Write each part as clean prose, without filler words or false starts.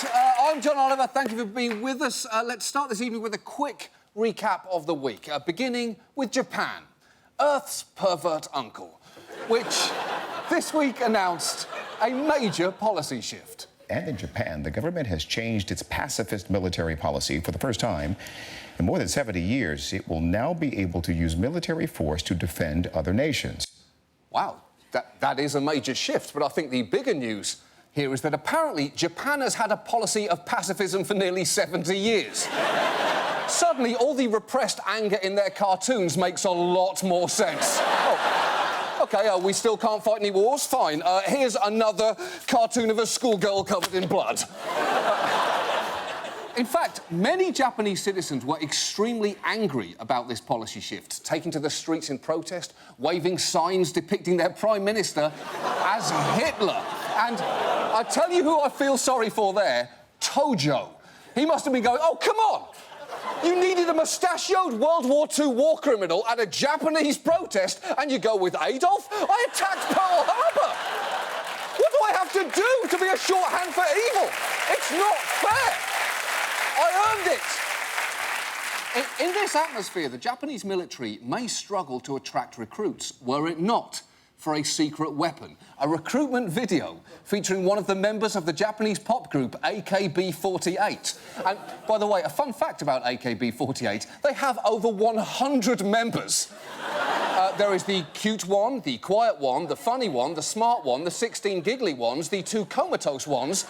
I'm John Oliver. Thank you for being with us. Let's start this evening with a quick recap of the week, beginning with Japan, Earth's pervert uncle, which this week announced a major policy shift. And in Japan, the government has changed its pacifist military policy for the first time in more than 70 years. It will now be able to use military force to defend other nations. Wow, that is a major shift, but I think the bigger news here is that apparently Japan has had a policy of pacifism for nearly 70 years. Suddenly, all the repressed anger in their cartoons makes a lot more sense. Oh, OK, we still can't fight any wars? Fine. Here's another cartoon of a schoolgirl covered in blood. In fact, many Japanese citizens were extremely angry about this policy shift, taking to the streets in protest, waving signs depicting their Prime Minister as Hitler. And I tell you who I feel sorry for there, Tojo. He must have been going, oh, come on! You needed a mustachioed World War II war criminal at a Japanese protest, and you go with Adolf? I attacked Pearl Harbor! What do I have to do to be a shorthand for evil? It's not fair! I earned it! In this atmosphere, the Japanese military may struggle to attract recruits, were it not for a secret weapon. A recruitment video featuring one of the members of the Japanese pop group AKB48. And, by the way, a fun fact about AKB48, they have over 100 members. There is the cute one, the quiet one, the funny one, the smart one, the 16 giggly ones, the 2 comatose ones,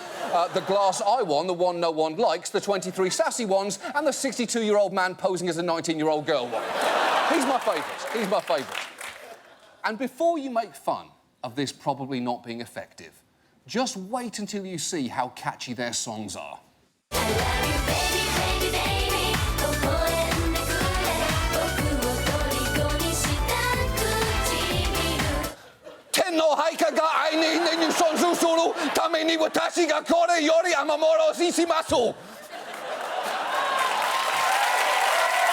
the glass eye one, the one no one likes, the 23 sassy ones, and the 62-year-old man posing as a 19-year-old girl one. He's my favourite. He's my favourite. And before you make fun of this probably not being effective, just wait until you see how catchy their songs are. Tenno haika ga aini ne ni sonsu suru tame ni watashi ga kore yori amamoro shimasu.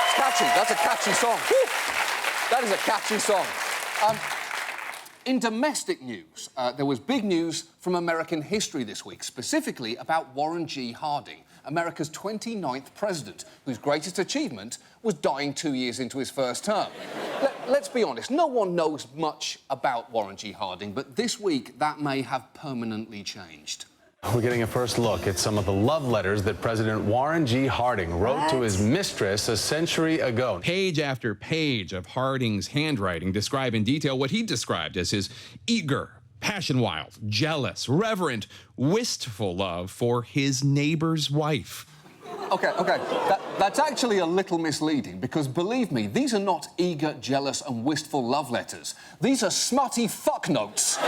It's catchy. That's a catchy song. Woo! That is a catchy song. In domestic news, there was big news from American history this week, specifically about Warren G. Harding, America's 29th president, whose greatest achievement was dying 2 years into his first term. Let's be honest, no one knows much about Warren G. Harding, but this week that may have permanently changed. We're getting a first look at some of the love letters that President Warren G. Harding wrote to his mistress a century ago. Page after page of Harding's handwriting describe in detail what he described as his eager, passion-wild, jealous, reverent, wistful love for his neighbor's wife. OK, that's actually a little misleading, because believe me, these are not eager, jealous and wistful love letters. These are smutty fuck notes.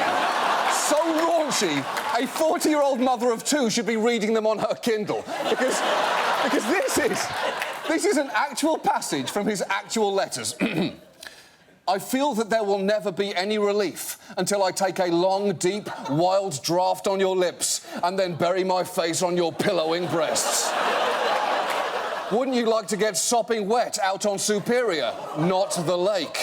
So raunchy, a 40-year-old mother of 2 should be reading them on her Kindle. Because this is an actual passage from his actual letters. I feel that there will never be any relief until I take a long, deep, wild draft on your lips and then bury my face on your pillowing breasts. Wouldn't you like to get sopping wet out on Superior, not the lake?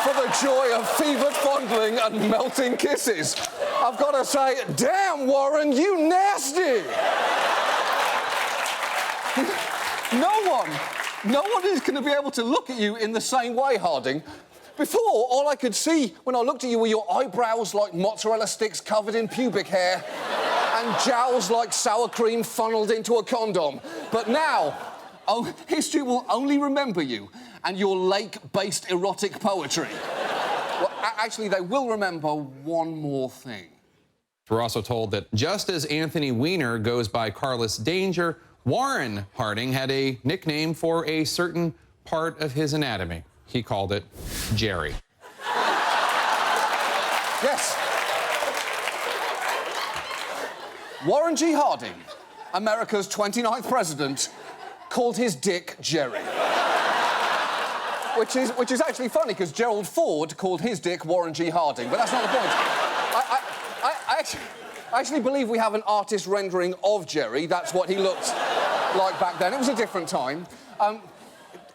For the joy of fevered fondling and melting kisses. I've got to say, damn, Warren, you nasty! No one is going to be able to look at you in the same way, Harding. Before, all I could see when I looked at you were your eyebrows like mozzarella sticks covered in pubic hair and jowls like sour cream funneled into a condom. But now, history will only remember you and your lake-based erotic poetry. Well, actually, they will remember one more thing. We're also told that just as Anthony Weiner goes by Carlos Danger, Warren Harding had a nickname for a certain part of his anatomy. He called it Jerry. Yes. Warren G. Harding, America's 29th president, called his dick Jerry. Which is actually funny, because Gerald Ford called his dick Warren G. Harding, but that's not the point. I actually believe we have an artist rendering of Jerry. That's what he looked like back then. It was a different time.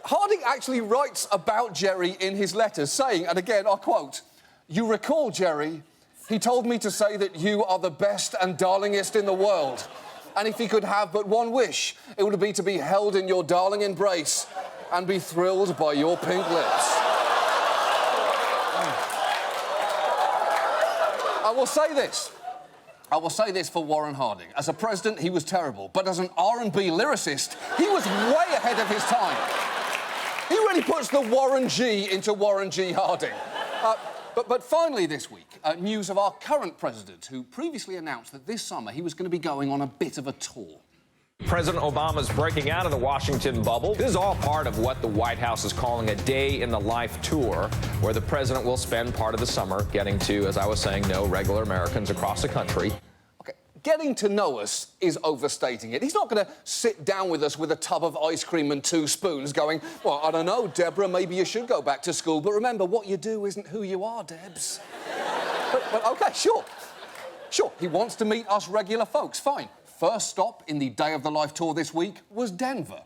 Harding actually writes about Jerry in his letters, saying, and again, I quote, "You recall, Jerry, He told me to say that you are the best and darlingest in the world. And if he could have but one wish, it would be to be held in your darling embrace and be thrilled by your pink lips. I will say this for Warren Harding. As a president, he was terrible, but as an R&B lyricist, he was way ahead of his time. He really puts the Warren G into Warren G. Harding. But finally this week, news of our current president, who previously announced that this summer he was going to be going on a bit of a tour. President Obama's breaking out of the Washington bubble. This is all part of what the White House is calling a day in the life tour, where the president will spend part of the summer getting to, as I was saying, know regular Americans across the country. Okay, getting to know us is overstating it. He's not going to sit down with us with a tub of ice cream and 2 spoons going, well, I don't know, Deborah, maybe you should go back to school, but remember, what you do isn't who you are, Debs. but OK, sure, he wants to meet us regular folks, fine. First stop in the Day of the Life tour this week was Denver.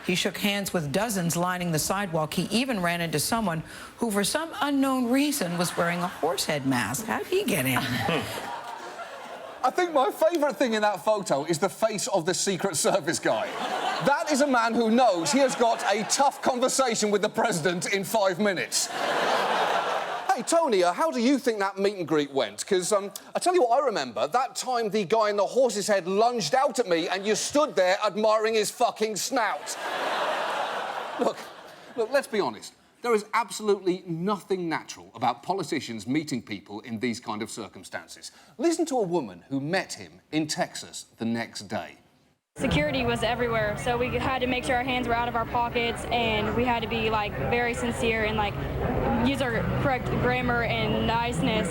He shook hands with dozens lining the sidewalk. He even ran into someone who, for some unknown reason, was wearing a horsehead mask. How did he get in? I think my favourite thing in that photo is the face of the Secret Service guy. That is a man who knows he has got a tough conversation with the president in 5 minutes. Hey, Tony, how do you think that meet and greet went? Because, I tell you what I remember, that time the guy in the horse's head lunged out at me and you stood there admiring his fucking snout. Look, let's be honest. There is absolutely nothing natural about politicians meeting people in these kind of circumstances. Listen to a woman who met him in Texas the next day. Security was everywhere, so we had to make sure our hands were out of our pockets, and we had to be, like, very sincere and, like, use our correct grammar and niceness.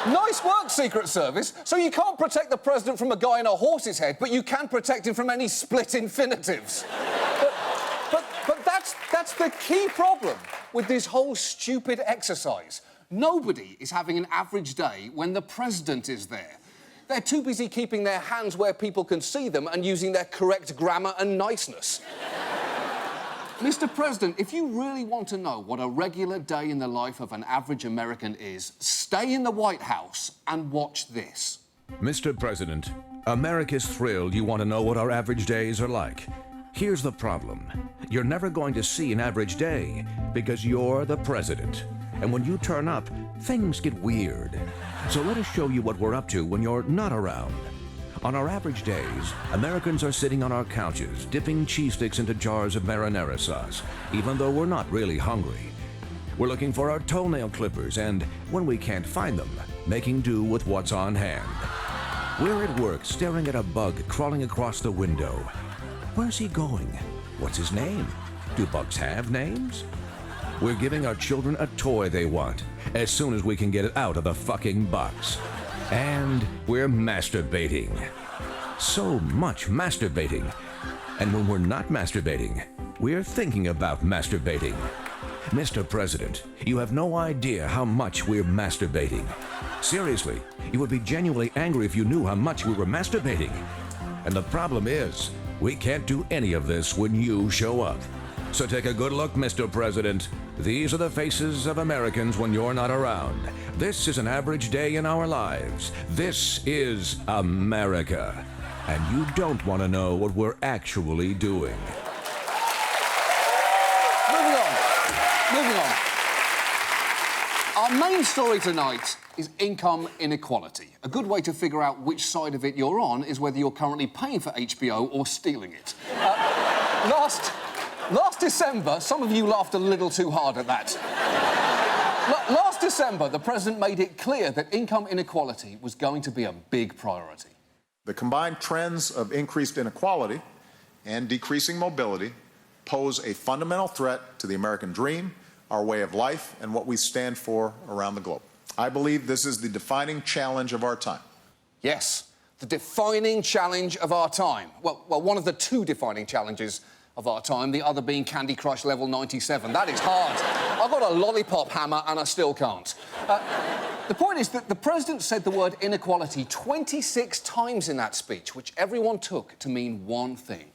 Nice work, Secret Service. So you can't protect the president from a guy in a horse's head, but you can protect him from any split infinitives. But that's the key problem with this whole stupid exercise. Nobody is having an average day when the president is there. They're too busy keeping their hands where people can see them and using their correct grammar and niceness. Mr. President, if you really want to know what a regular day in the life of an average American is, stay in the White House and watch this. Mr. President, America's thrilled you want to know what our average days are like. Here's the problem. You're never going to see an average day because you're the president. And when you turn up, things get weird. So let us show you what we're up to when you're not around. On our average days, Americans are sitting on our couches, dipping cheese sticks into jars of marinara sauce, even though we're not really hungry. We're looking for our toenail clippers and, when we can't find them, making do with what's on hand. We're at work staring at a bug crawling across the window. Where's he going? What's his name? Do bugs have names? We're giving our children a toy they want, as soon as we can get it out of the fucking box. And we're masturbating. So much masturbating. And when we're not masturbating, we're thinking about masturbating. Mr. President, you have no idea how much we're masturbating. Seriously, you would be genuinely angry if you knew how much we were masturbating. And the problem is, we can't do any of this when you show up. So take a good look, Mr. President. These are the faces of Americans when you're not around. This is an average day in our lives. This is America. And you don't want to know what we're actually doing. Moving on. Our main story tonight is income inequality. A good way to figure out which side of it you're on is whether you're currently paying for HBO or stealing it. Last December, some of you laughed a little too hard at that. Last December, the president made it clear that income inequality was going to be a big priority. The combined trends of increased inequality and decreasing mobility pose a fundamental threat to the American dream, our way of life, and what we stand for around the globe. I believe this is the defining challenge of our time. Yes, the defining challenge of our time. Well, one of the 2 defining challenges of our time, the other being Candy Crush level 97. That is hard. I've got a lollipop hammer and I still can't. The point is that the president said the word inequality 26 times in that speech, which everyone took to mean one thing.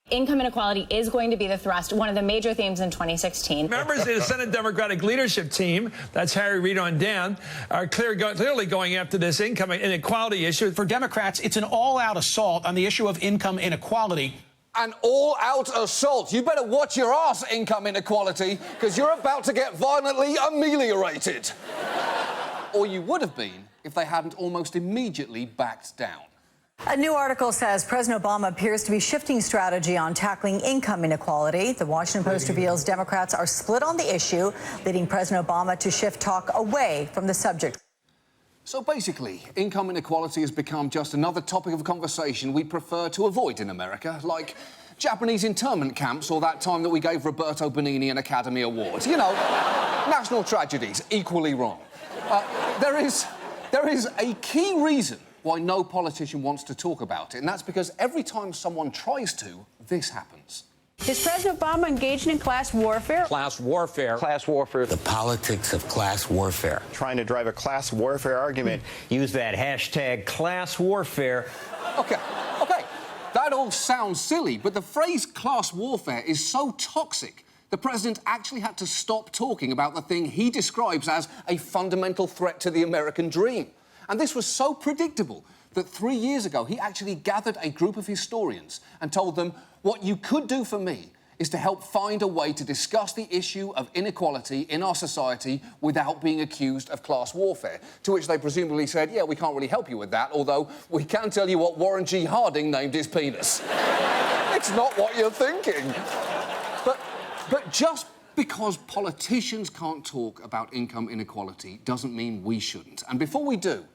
Income inequality is going to be the thrust, one of the major themes in 2016. Members of the Senate Democratic leadership team, that's Harry Reid on down, are clearly going after this income inequality issue. For Democrats, it's an all-out assault on the issue of income inequality. An all-out assault. You better watch your ass, income inequality, because you're about to get violently ameliorated. Or you would have been if they hadn't almost immediately backed down. A new article says President Obama appears to be shifting strategy on tackling income inequality. The Washington Post reveals Democrats are split on the issue, leading President Obama to shift talk away from the subject. So basically, income inequality has become just another topic of conversation we prefer to avoid in America, like Japanese internment camps or that time that we gave Roberto Benigni an Academy Award. You know, national tragedies, equally wrong. There is a key reason why no politician wants to talk about it, and that's because every time someone tries to, this happens. Is President Obama engaged in class warfare? Class warfare. Class warfare. The politics of class warfare. Trying to drive a class warfare argument. Use that hashtag class warfare. OK, that all sounds silly, but the phrase class warfare is so toxic the president actually had to stop talking about the thing he describes as a fundamental threat to the American dream. And this was so predictable that 3 years ago he actually gathered a group of historians and told them, what you could do for me is to help find a way to discuss the issue of inequality in our society without being accused of class warfare. To which they presumably said, yeah, we can't really help you with that, although we can tell you what Warren G. Harding named his penis. It's not what you're thinking. But just because politicians can't talk about income inequality doesn't mean we shouldn't. And before we do,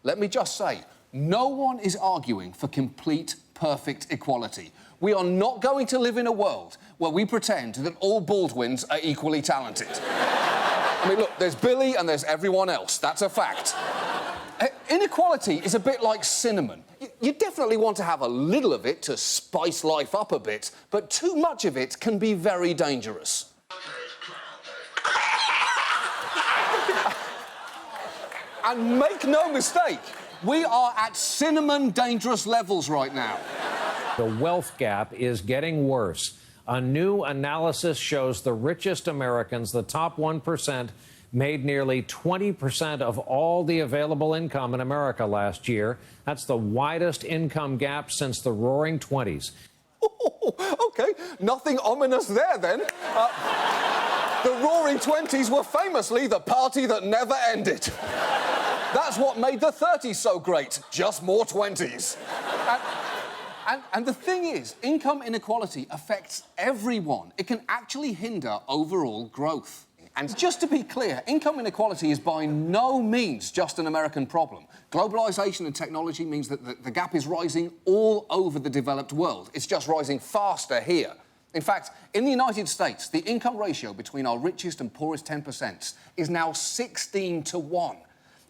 let me just say, no one is arguing for complete, perfect equality. We are not going to live in a world where we pretend that all Baldwins are equally talented. I mean, look, there's Billy and there's everyone else. That's a fact. Inequality is a bit like cinnamon. You definitely want to have a little of it to spice life up a bit, but too much of it can be very dangerous. And make no mistake, we are at cinnamon dangerous levels right now. The wealth gap is getting worse. A new analysis shows the richest Americans, the top 1%, made nearly 20% of all the available income in America last year. That's the widest income gap since the Roaring '20s. Oh, OK, nothing ominous there, then. The Roaring '20s were famously the party that never ended. That's what made the 30s so great, just more 20s. And the thing is, income inequality affects everyone. It can actually hinder overall growth. And just to be clear, income inequality is by no means just an American problem. Globalisation and technology means that the gap is rising all over the developed world. It's just rising faster here. In fact, in the United States, the income ratio between our richest and poorest 10% is now 16 to 1.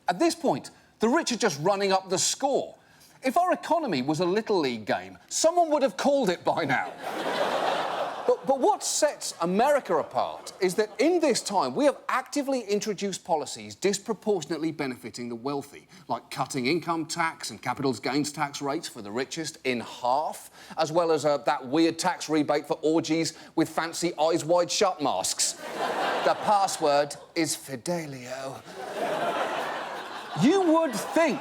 At this point, the rich are just running up the score. If our economy was a Little League game, someone would have called it by now. But what sets America apart is that in this time we have actively introduced policies disproportionately benefiting the wealthy, like cutting income tax and capital gains tax rates for the richest in half, as well as that weird tax rebate for orgies with fancy eyes wide shut masks. The password is Fidelio. You would think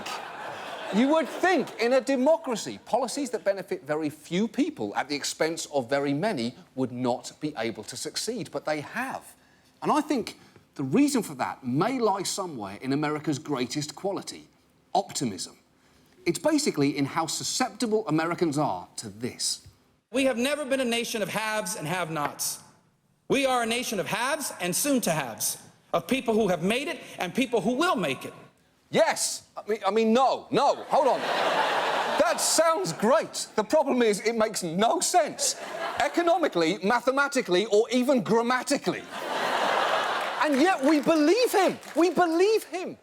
in a democracy, policies that benefit very few people at the expense of very many would not be able to succeed, but they have. And I think the reason for that may lie somewhere in America's greatest quality, optimism. It's basically in how susceptible Americans are to this. We have never been a nation of haves and have-nots. We are a nation of haves and soon-to-haves, of people who have made it and people who will make it. Yes. I mean, no, hold on. That sounds great. The problem is it makes no sense. Economically, mathematically, or even grammatically. And yet we believe him. We believe him.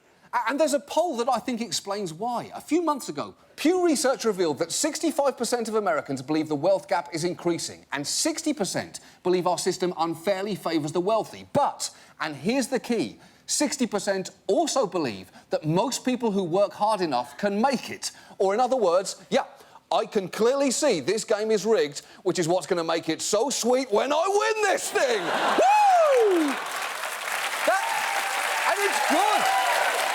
And there's a poll that I think explains why. A few months ago, Pew Research revealed that 65% of Americans believe the wealth gap is increasing, and 60% believe our system unfairly favours the wealthy. But, and here's the key, 60% also believe that most people who work hard enough can make it. Or in other words, yeah, I can clearly see this game is rigged, which is what's going to make it so sweet when I win this thing. Woo! And it's good.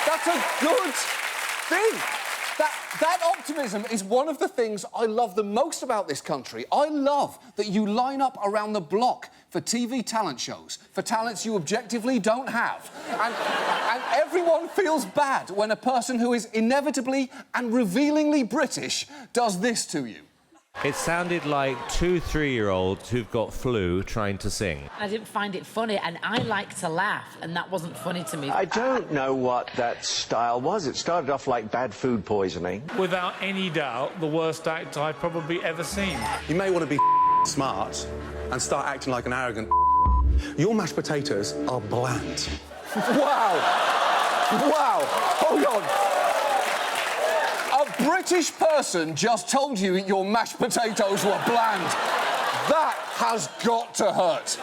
That's a good thing. That optimism is one of the things I love the most about this country. I love that you line up around the block for TV talent shows, for talents you objectively don't have. And everyone feels bad when a person who is inevitably and revealingly British does this to you. It sounded like 2 3-year-olds who've got flu trying to sing. I didn't find it funny, and I like to laugh, and that wasn't funny to me. I don't know what that style was. It started off like bad food poisoning. Without any doubt, the worst act I've probably ever seen. You may want to be smart and start acting like an arrogant. Your mashed potatoes are bland. Wow. Wow. Hold on. A British person just told you your mashed potatoes were bland. That has got to hurt.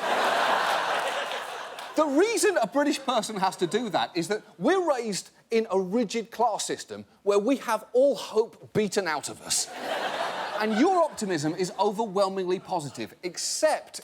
The reason a British person has to do that is that we're raised in a rigid class system where we have all hope beaten out of us. And your optimism is overwhelmingly positive, except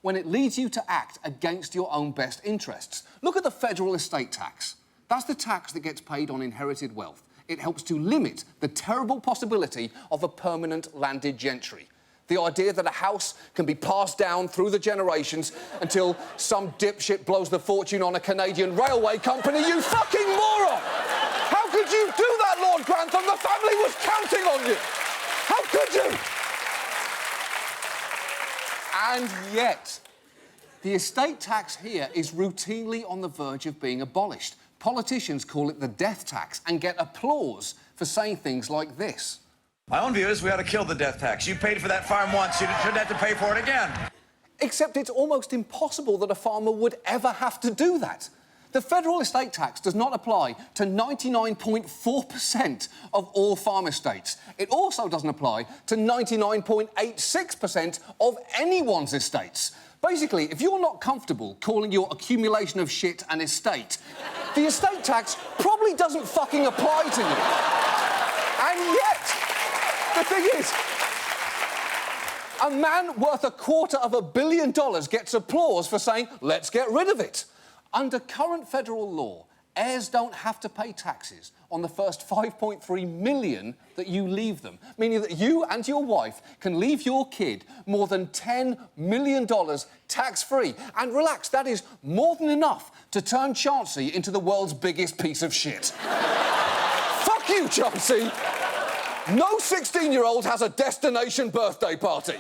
when it leads you to act against your own best interests. Look at the federal estate tax. That's the tax that gets paid on inherited wealth. It helps to limit the terrible possibility of a permanent landed gentry. The idea that a house can be passed down through the generations until some dipshit blows the fortune on a Canadian railway company, you fucking moron! How could you do that, Lord Grantham? The family was counting on you! How could you? And yet, the estate tax here is routinely on the verge of being abolished. Politicians call it the death tax and get applause for saying things like this. My own view is we ought to kill the death tax. You paid for that farm once, you shouldn't have to pay for it again. Except it's almost impossible that a farmer would ever have to do that. The federal estate tax does not apply to 99.4% of all farm estates. It also doesn't apply to 99.86% of anyone's estates. Basically, if you're not comfortable calling your accumulation of shit an estate, the estate tax probably doesn't fucking apply to you. And yet, the thing is, a man worth $250 million gets applause for saying, let's get rid of it. Under current federal law, heirs don't have to pay taxes on the first $5.3 million that you leave them, meaning that you and your wife can leave your kid more than $10 million tax-free. And relax, that is more than enough to turn Chauncey into the world's biggest piece of shit. Fuck you, Chauncey! No 16-year-old has a destination birthday party.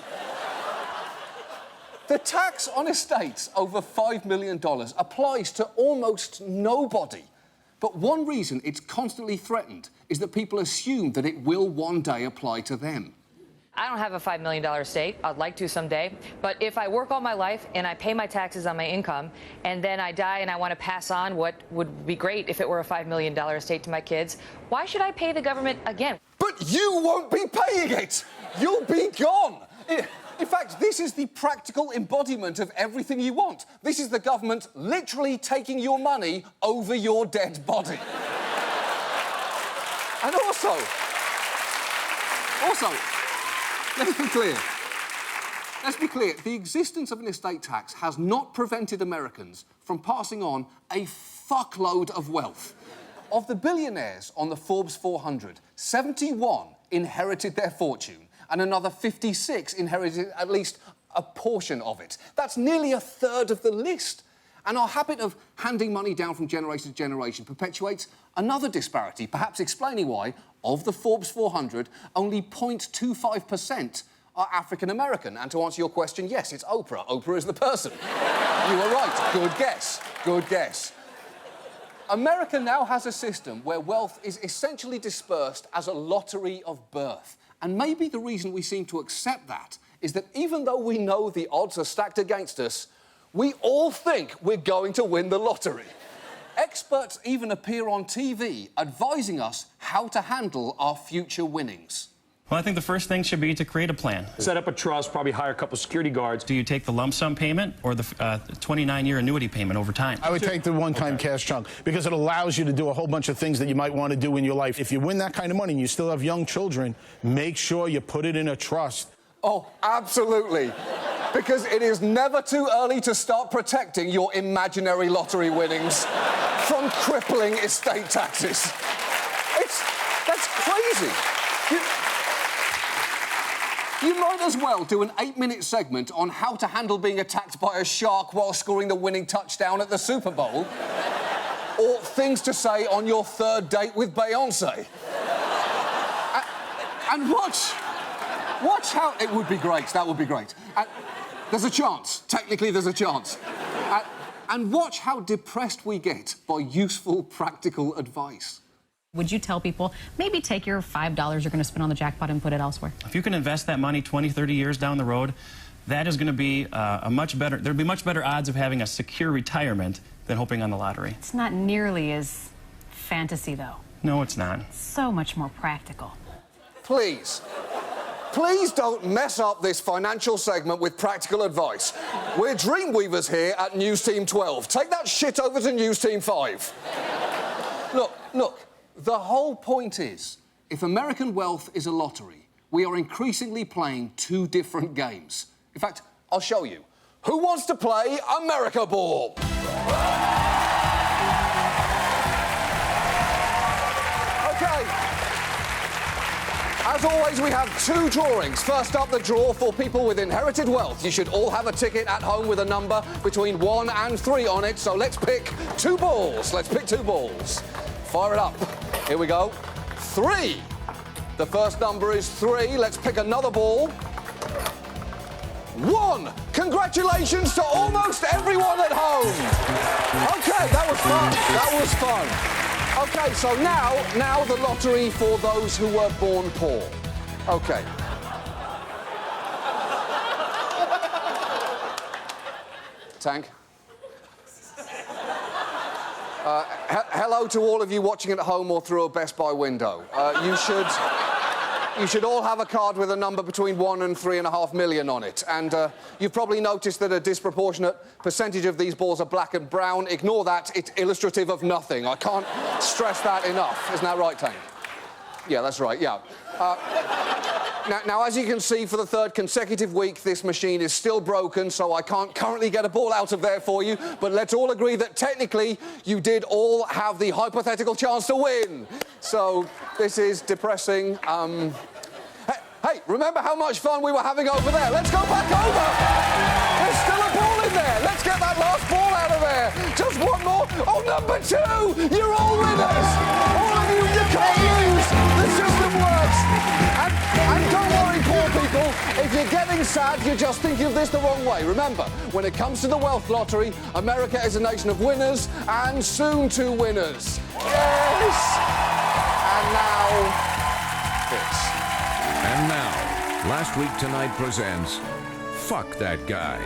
The tax on estates over $5 million applies to almost nobody. But one reason it's constantly threatened is that people assume that it will one day apply to them. I don't have a $5 million estate. I'd like to someday. But if I work all my life and I pay my taxes on my income and then I die and I want to pass on what would be great if it were a $5 million estate to my kids, why should I pay the government again? But you won't be paying it! You'll be gone! In fact, this is the practical embodiment of everything you want. This is the government literally taking your money over your dead body. And also, let's be clear, the existence of an estate tax has not prevented Americans from passing on a fuckload of wealth. Of the billionaires on the Forbes 400, 71 inherited their fortune, and another 56 inherited at least a portion of it. That's nearly a third of the list. And our habit of handing money down from generation to generation perpetuates another disparity, perhaps explaining why, of the Forbes 400, only 0.25% are African-American. And to answer your question, yes, it's Oprah. Oprah is the person. You were right. Good guess. Good guess. America now has a system where wealth is essentially dispersed as a lottery of birth. And maybe the reason we seem to accept that is that even though we know the odds are stacked against us, we all think we're going to win the lottery. Experts even appear on TV advising us how to handle our future winnings. Well, I think the first thing should be to create a plan. Set up a trust, probably hire a couple security guards. Do you take the lump sum payment or the 29-year annuity payment over time? I would take the one-time cash chunk because it allows you to do a whole bunch of things that you might want to do in your life. If you win that kind of money and you still have young children, make sure you put it in a trust. Oh, absolutely. Because it is never too early to start protecting your imaginary lottery winnings from crippling estate taxes. That's crazy. You might as well do an 8-minute segment on how to handle being attacked by a shark while scoring the winning touchdown at the Super Bowl. Or things to say on your third date with Beyoncé. And watch how... It would be great, that would be great. There's a chance, technically there's a chance. And watch how depressed we get by useful, practical advice. Would you tell people, maybe take your $5 you're going to spend on the jackpot and put it elsewhere? If you can invest that money 20, 30 years down the road, that is going to be there'd be much better odds of having a secure retirement than hoping on the lottery. It's not nearly as fantasy, though. No, it's not. So much more practical. Please don't mess up this financial segment with practical advice. We're Dreamweavers here at News Team 12. Take that shit over to News Team 5. Look. The whole point is, if American wealth is a lottery, we are increasingly playing two different games. In fact, I'll show you. Who wants to play America Ball? OK. As always, we have two drawings. First up, the draw for people with inherited wealth. You should all have a ticket at home with a number between 1 and 3 on it, so let's pick 2 balls. Let's pick 2 balls. Fire it up. Here we go. 3. The first number is 3. Let's pick another ball. 1. Congratulations to almost everyone at home. OK, that was fun. That was fun. OK, so now the lottery for those who were born poor. OK. Tank? Hello to all of you watching at home or through a Best Buy window. You should all have a card with a number between 1 and 3.5 million on it. And you've probably noticed that a disproportionate percentage of these balls are black and brown. Ignore that. It's illustrative of nothing. I can't stress that enough. Isn't that right, Tank? Yeah, that's right, yeah. Now, as you can see, for the 3rd consecutive week, this machine is still broken, so I can't currently get a ball out of there for you. But let's all agree that technically you did all have the hypothetical chance to win. So this is depressing. Hey, remember how much fun we were having over there? Let's go back over. There's still a ball in there. Let's get that last ball out of there. Just one more. Oh, number 2. You're all winners. All of you can't lose. The system works. And don't worry, poor people. If you're getting sad, you're just thinking of this the wrong way. Remember, when it comes to the wealth lottery, America is a nation of winners and soon to winners. Yes. And now, this. And now, Last Week Tonight presents Fuck That Guy.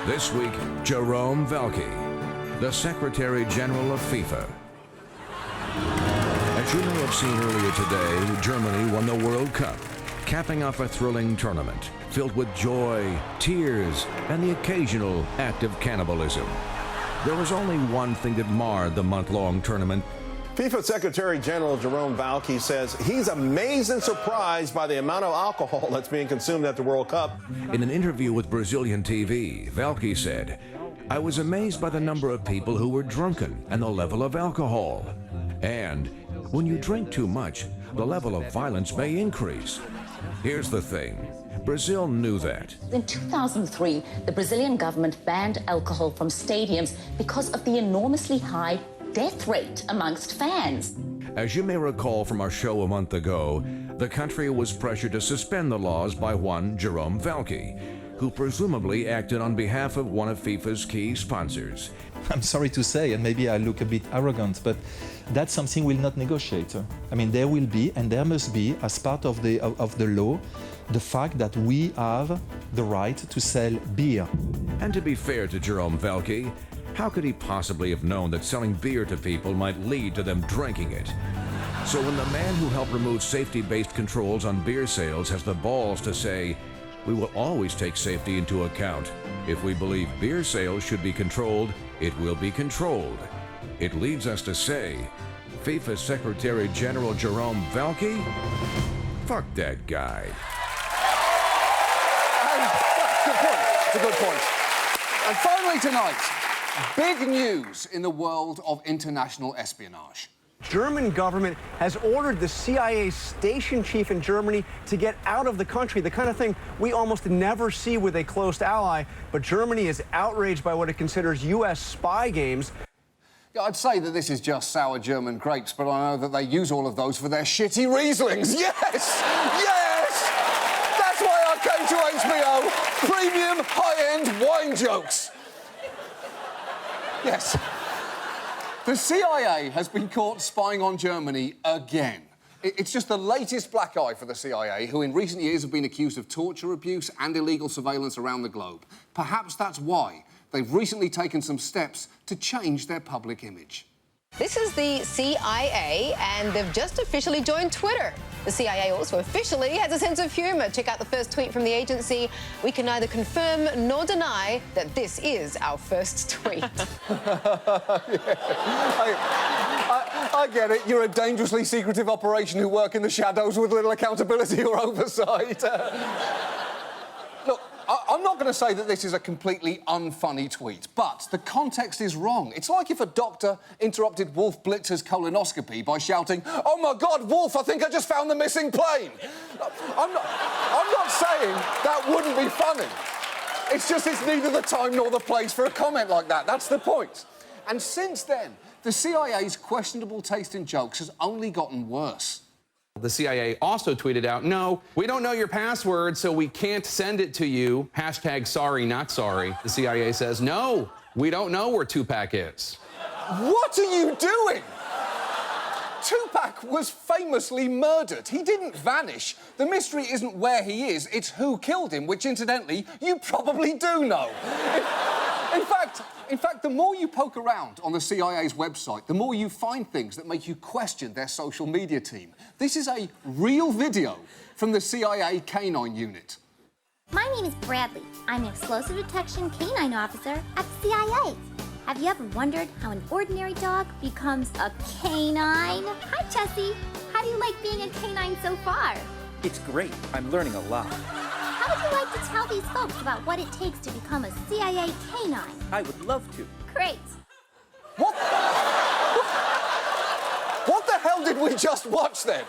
This week, Jerome Valcke, the Secretary General of FIFA. As you may have seen earlier today, Germany won the World Cup, capping off a thrilling tournament filled with joy, tears, and the occasional act of cannibalism. There was only one thing that marred the month-long tournament. FIFA Secretary General Jerome Valcke says he's amazed and surprised by the amount of alcohol that's being consumed at the World Cup. In an interview with Brazilian TV, Valcke said, "I was amazed by the number of people who were drunken and the level of alcohol. And when you drink too much, the level of violence may increase." Here's the thing. Brazil knew that. In 2003, the Brazilian government banned alcohol from stadiums because of the enormously high death rate amongst fans. As you may recall from our show a month ago, the country was pressured to suspend the laws by one Jerome Valcke, who presumably acted on behalf of one of FIFA's key sponsors. I'm sorry to say, and maybe I look a bit arrogant, but that's something we'll not negotiate. I mean, there will be, and there must be, as part of the law, the fact that we have the right to sell beer. And to be fair to Jerome Valcke, how could he possibly have known that selling beer to people might lead to them drinking it? So when the man who helped remove safety-based controls on beer sales has the balls to say, we will always take safety into account. If we believe beer sales should be controlled, it will be controlled. It leads us to say, FIFA Secretary General Jerome Valcke? Fuck that guy. Good point. It's a good point. And finally tonight, big news in the world of international espionage. German government has ordered the CIA station chief in Germany to get out of the country, the kind of thing we almost never see with a close ally. But Germany is outraged by what it considers U.S. spy games. Yeah, I'd say that this is just sour German grapes, but I know that they use all of those for their shitty Rieslings. Yes! Yes! That's why I came to HBO. Premium, high-end wine jokes. Yes. The CIA has been caught spying on Germany again. It's just the latest black eye for the CIA, who in recent years have been accused of torture, abuse and illegal surveillance around the globe. Perhaps that's why they've recently taken some steps to change their public image. This is the CIA, and they've just officially joined Twitter. The CIA also officially has a sense of humour. Check out the first tweet from the agency. We can neither confirm nor deny that this is our first tweet. I get it. You're a dangerously secretive operation who work in the shadows with little accountability or oversight. Look, I'm not going to say that this is a completely unfunny tweet, but the context is wrong. It's like if a doctor interrupted Wolf Blitzer's colonoscopy by shouting, "Oh my God, Wolf, I think I just found the missing plane." I'm not saying that wouldn't be funny. It's just it's neither the time nor the place for a comment like that. That's the point. And since then, the CIA's questionable taste in jokes has only gotten worse. The CIA also tweeted out, "No, we don't know your password, so we can't send it to you. Hashtag sorry, not sorry." The CIA says, "No, we don't know where Tupac is." What are you doing? Tupac was famously murdered. He didn't vanish. The mystery isn't where he is, it's who killed him, which, incidentally, you probably do know. In fact, the more you poke around on the CIA's website, the more you find things that make you question their social media team. This is a real video from the CIA Canine Unit. My name is Bradley. I'm an explosive detection canine officer at the CIA. Have you ever wondered how an ordinary dog becomes a canine? Hi, Jessie. How do you like being a canine so far? It's great. I'm learning a lot. How would you like to tell these folks about what it takes to become a CIA canine? I would love to. Great. What the hell did we just watch then?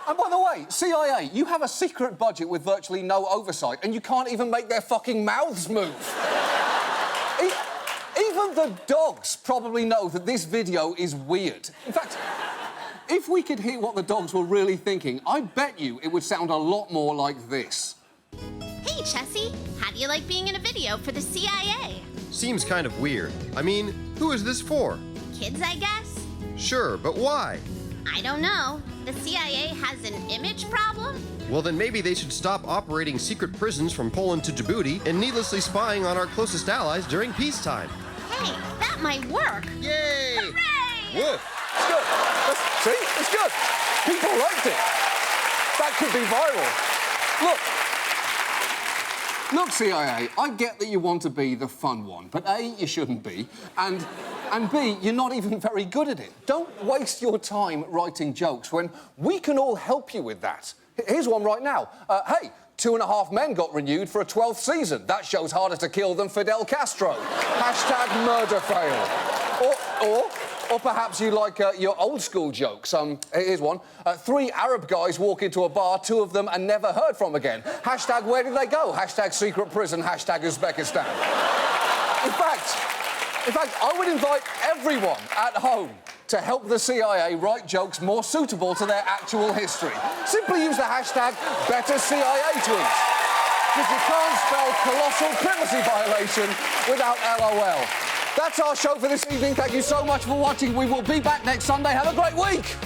And by the way, CIA, you have a secret budget with virtually no oversight, and you can't even make their fucking mouths move. Even the dogs probably know that this video is weird. In fact, if we could hear what the dogs were really thinking, I bet you it would sound a lot more like this. Hey, Chessie. How do you like being in a video for the CIA? Seems kind of weird. I mean, who is this for? Kids, I guess? Sure, but why? I don't know. The CIA has an image problem? Well, then maybe they should stop operating secret prisons from Poland to Djibouti and needlessly spying on our closest allies during peacetime. Hey, that might work. Yay! Hooray! Woof. It's good. See? It's good. People liked it. That could be viral. Look, CIA, I get that you want to be the fun one, but A, you shouldn't be, and B, you're not even very good at it. Don't waste your time writing jokes when we can all help you with that. Here's one right now. Hey, 2.5 Men got renewed for a 12th season. That show's harder to kill than Fidel Castro. Hashtag murder fail. Or perhaps you like your old school jokes. Here's one. 3 Arab guys walk into a bar, 2 of them are never heard from again. Hashtag where did they go? Hashtag secret prison. Hashtag Uzbekistan. In fact, I would invite everyone at home to help the CIA write jokes more suitable to their actual history. Simply use the hashtag #BetterCIATweets. Because you can't spell colossal privacy violation without LOL. That's our show for this evening. Thank you so much for watching. We will be back next Sunday. Have a great week.